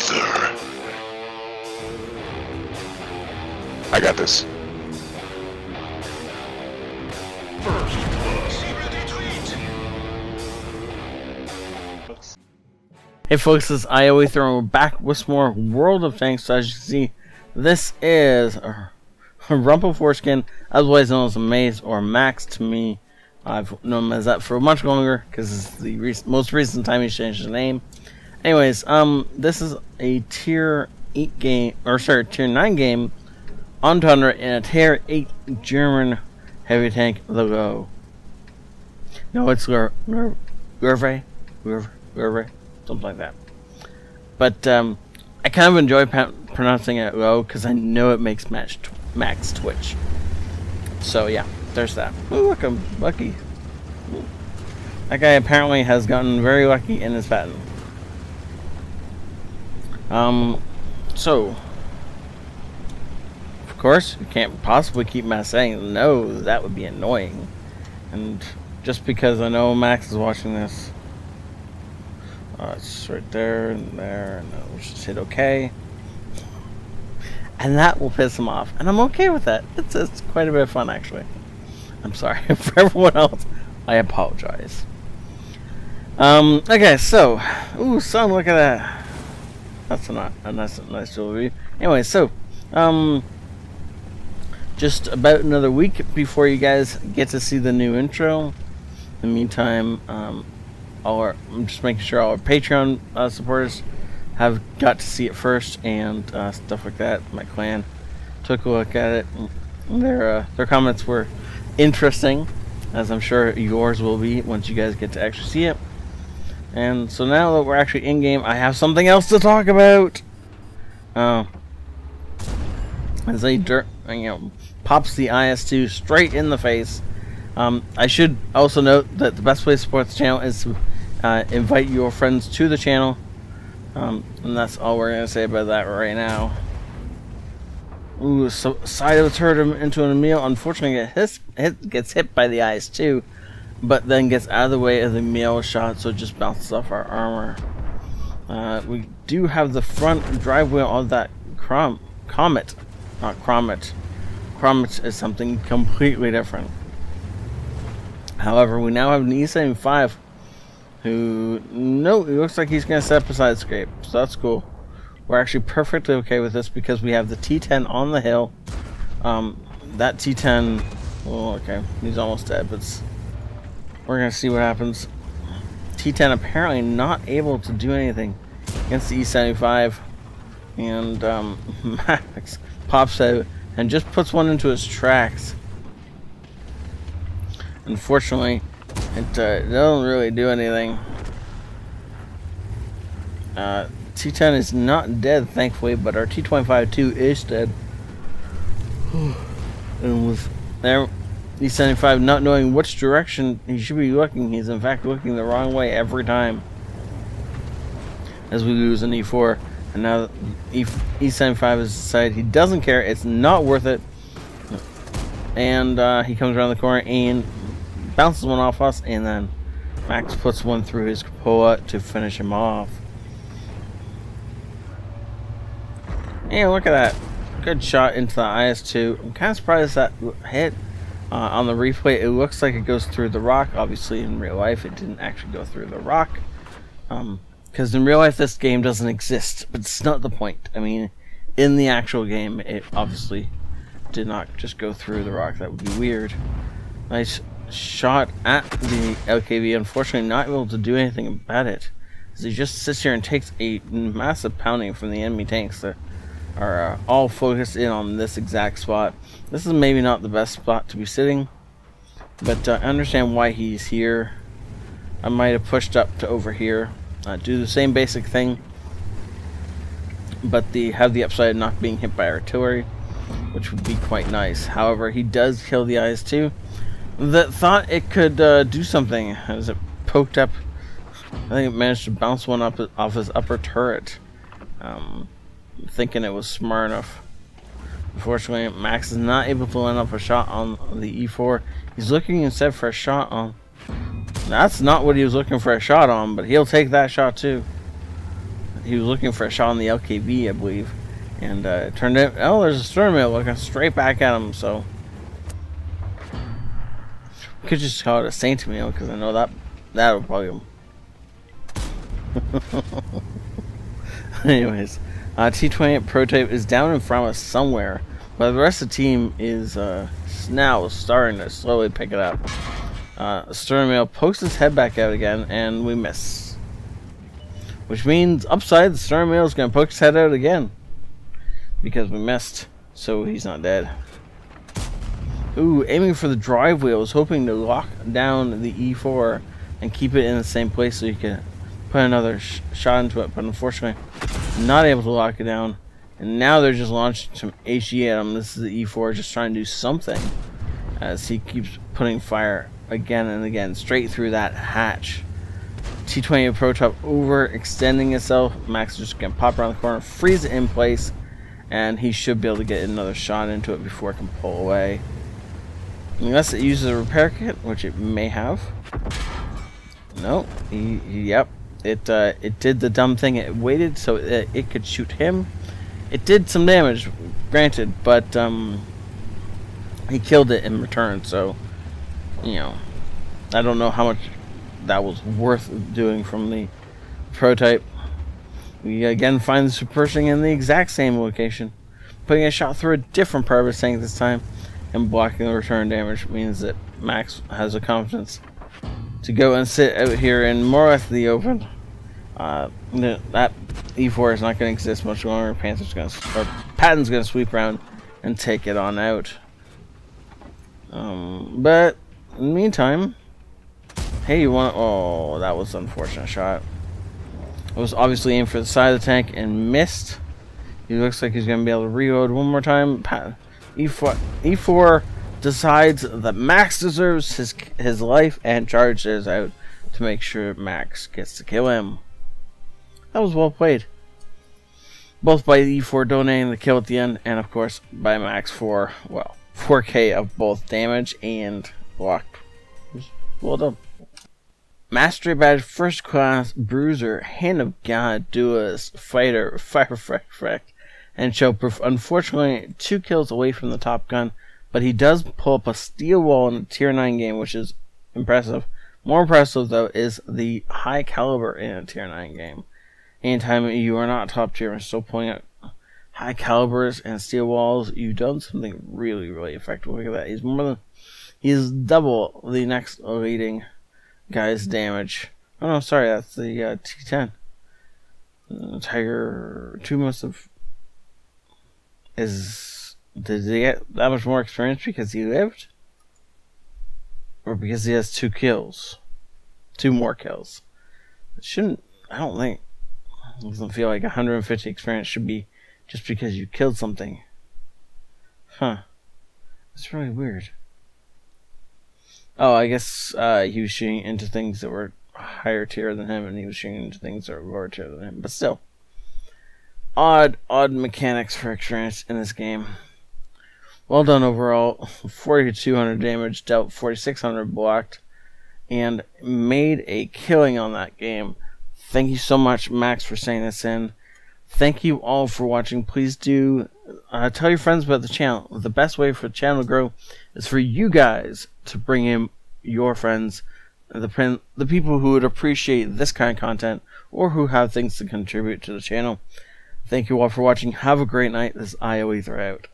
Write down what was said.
ioEther. I got this. Hey folks, this is ioEther and we're back with some more World of Tanks. So as you can see, this is Rumple Foreskin, otherwise known as a Maze or Max to me. I've known him as that for much longer because it's the most recent time he's changed his name. Anyways, this is a tier 8 game, or sorry, tier 9 game on Tundra in a tier 8 German heavy tank, the Lowe. No, it's Lowe, something like that. But I kind of enjoy pronouncing it Lowe because I know it makes Max twitch. So yeah, there's that. Ooh, look, I'm lucky. Ooh. That guy apparently has gotten very lucky in his patent. So of course you can't possibly keep Max saying no. That would be annoying. And just because I know Max is watching this, it's right there and there, and we'll just hit OK. And that will piss him off. And I'm okay with that. It's quite a bit of fun, actually. I'm sorry. For everyone else, I apologize. Okay, so. Ooh, son, look at that. That's a nice little review. Anyway, so. Just about another week before you guys get to see the new intro. In the meantime, I'm just making sure all our Patreon supporters have got to see it first and stuff like that. My clan took a look at it. And their comments were interesting, as I'm sure yours will be once you guys get to actually see it. And so now that we're actually in game, I have something else to talk about. As pops the IS-2 straight in the face. I should also note that the best way to support the channel is to invite your friends to the channel. And that's all we're going to say about that right now. Ooh, so side of a turret into an Emil. Unfortunately, gets hit by the IS-2, but then gets out of the way of the Emil shot, so it just bounces off our armor. We do have the front drive wheel of that Comet. Not Cromet. Cromet is something completely different. However, we now have an E75 who, no, it looks like he's going to set up a side scrape, so that's cool. We're actually perfectly okay with this because we have the T10 on the hill. That T10, well, okay, he's almost dead, but we're going to see what happens. T10 apparently not able to do anything against the E75, and Max pops out and just puts one into his tracks. Unfortunately, it doesn't really do anything. T10 is not dead, thankfully, but our T25-2 is dead. And with there, E75 not knowing which direction he should be looking, he's in fact looking the wrong way every time. As we lose an E4, and now E75 has decided he doesn't care, it's not worth it. And he comes around the corner and bounces one off us, and then Max puts one through his cupola to finish him off. And look at that. Good shot into the IS-2. I'm kind of surprised that hit. On the replay, it looks like it goes through the rock. Obviously, in real life, it didn't actually go through the rock. Because in real life, this game doesn't exist. But it's not the point. I mean, in the actual game, it obviously did not just go through the rock. That would be weird. Nice shot at the LKV. Unfortunately, not able to do anything about it. As he just sits here and takes a massive pounding from the enemy tanks that are all focused in on this exact spot. This is maybe not the best spot to be sitting, but I understand why he's here. I might have pushed up to over here, do the same basic thing, but have the upside of not being hit by artillery, which would be quite nice. However, he does kill the IS-2 that thought it could do something as it poked up. I think it managed to bounce one up off his upper turret, thinking it was smart enough. Unfortunately, Max is not able to line up a shot on the E4. He's looking instead for a shot on... That's not what he was looking for a shot on, but he'll take that shot too. he was looking for a shot on the LKV, I believe, and it turned out, oh, there's a stern wheel looking straight back at him. So we could just call it a saint meal, because I know that would probably. Anyways, T28 prototype is down in front of us somewhere, but the rest of the team is now starting to slowly pick it up. Stern wheel pokes his head back out again, and we miss. Which means upside, the stern wheel is going to poke his head out again, because we missed, so he's not dead. Ooh, aiming for the drive wheel. Was hoping to lock down the E4 and keep it in the same place so you can put another shot into it, but unfortunately not able to lock it down. And now they're just launching some HE at him. This is the E4 just trying to do something as he keeps putting fire again and again straight through that hatch. T28 prototype overextending itself. Max is just gonna pop around the corner, freeze it in place, and he should be able to get another shot into it before it can pull away. Unless it uses a repair kit, which it may have. No, yep. It did the dumb thing. It waited so it could shoot him. It did some damage, granted, but he killed it in return. So, you know, I don't know how much that was worth doing from the prototype. We again find the suppressing in the exact same location, putting a shot through a different part of his tank this time, and blocking the return damage. Means that Max has the confidence to go and sit out here in more or less the open. That E4 is not going to exist much longer. Patton's going to sweep around and take it on out. But in the meantime, hey, you want? Oh, that was an unfortunate shot. I was obviously aiming for the side of the tank and missed. He looks like he's going to be able to reload one more time. E4 decides that Max deserves his life and charges out to make sure Max gets to kill him. That was well played. Both by E4 donating the kill at the end, and of course by Max for, well, 4K of both damage and block. Well done. Mastery Badge First Class Bruiser, Hand of God, Duelist, Fighter, Fire, and Showproof. Unfortunately, 2 kills away from the Top Gun, but he does pull up a steel wall in a Tier 9 game, which is impressive. More impressive, though, is the high caliber in a Tier 9 game. Anytime you are not top tier and still pulling out high calibers and steel walls, you've done something really, really effective. Look at that. He's double the next leading guy's damage. Oh no, sorry, that's the T10. Tiger 2 must have... Did he get that much more experience because he lived? Or because he has 2 kills? 2 more kills. It shouldn't... I don't think... It doesn't feel like 150 experience should be just because you killed something. Huh. That's really weird. Oh, I guess he was shooting into things that were higher tier than him, and he was shooting into things that were lower tier than him. But still. Odd mechanics for experience in this game. Well done overall. 4,200 damage, dealt 4,600 blocked, and made a killing on that game. Thank you so much, Max, for sending this in. Thank you all for watching. Please do tell your friends about the channel. The best way for the channel to grow is for you guys to bring in your friends, the people who would appreciate this kind of content or who have things to contribute to the channel. Thank you all for watching. Have a great night. This is ioEther out.